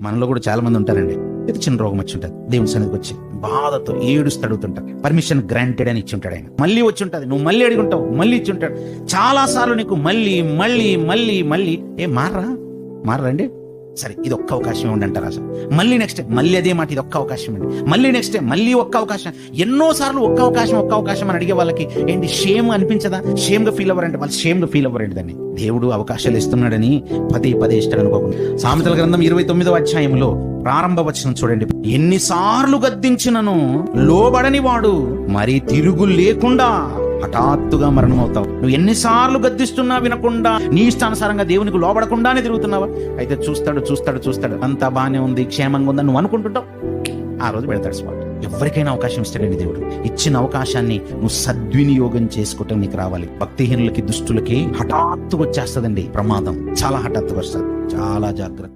మనలో కూడా చాలా మంది ఉంటారండి, ఇది చిన్న రోగం వచ్చి ఉంటుంది, దేవుని సన్నిధికి వచ్చి బాధతో ఏడుస్తూ అడుగుతుంటారు. పర్మిషన్ గ్రాంటెడ్ అని ఇచ్చి ఉంటాడు ఆయన. మళ్ళీ వచ్చి ఉంటుంది, నువ్వు మళ్ళీ అడుగుంటావు, మళ్ళీ ఇచ్చి ఉంటాడు. చాలా సార్లు నీకు మళ్ళీ మళ్ళీ మళ్ళీ మళ్ళీ మారండి. సరే, ఇది ఒక్క అవకాశం ఇవ్వండి అంటారు. అసలు మళ్ళీ నెక్స్ట్ మళ్ళీ అదే మాట, ఇది ఒక్క అవకాశం అండి. మళ్ళీ నెక్స్ట్ మళ్ళీ ఒక్క అవకాశం. ఎన్నోసార్లు ఒక్క అవకాశం అని అడిగే వాళ్ళకి ఏంటి, షేమ్ అనిపించదా? షేమ్ గా ఫీల్ అవ్వరంటే వాళ్ళు, షేమ్ గా ఫీల్ అవ్వరండి దాన్ని. దేవుడు అవకాశాలు ఇస్తున్నాడని పదే ఇష్టాడు అనుకోకుండా. సామెతల గ్రంథం 29వ అధ్యాయంలో ప్రారంభ వచనం చూడండి. ఎన్నిసార్లు గద్దించినను లోబడని వాడు మరి తిరుగు లేకుండా హఠాత్తుగా మరణమవుతావు. నువ్వు ఎన్నిసార్లు గద్దిస్తున్నా వినకుండా, నీ ఇష్టానుసారంగా దేవునికి లోబడకుండానే తిరుగుతున్నావా? అయితే చూస్తాడు అంతా బానే ఉంది, క్షేమంగా ఉందని నువ్వు అనుకుంటుంటావు. ఆ రోజు పెడతాడు స్పాట్. ఎవరికైనా అవకాశం ఇస్తాడండి దేవుడు. ఇచ్చిన అవకాశాన్ని నువ్వు సద్వినియోగం చేసుకోవటం నీకు రావాలి. భక్తిహీనులకి, దుష్టులకి హఠాత్తుగా వచ్చేస్తుందండి ప్రమాదం. చాలా హఠాత్తుగా వస్తుంది. చాలా జాగ్రత్త.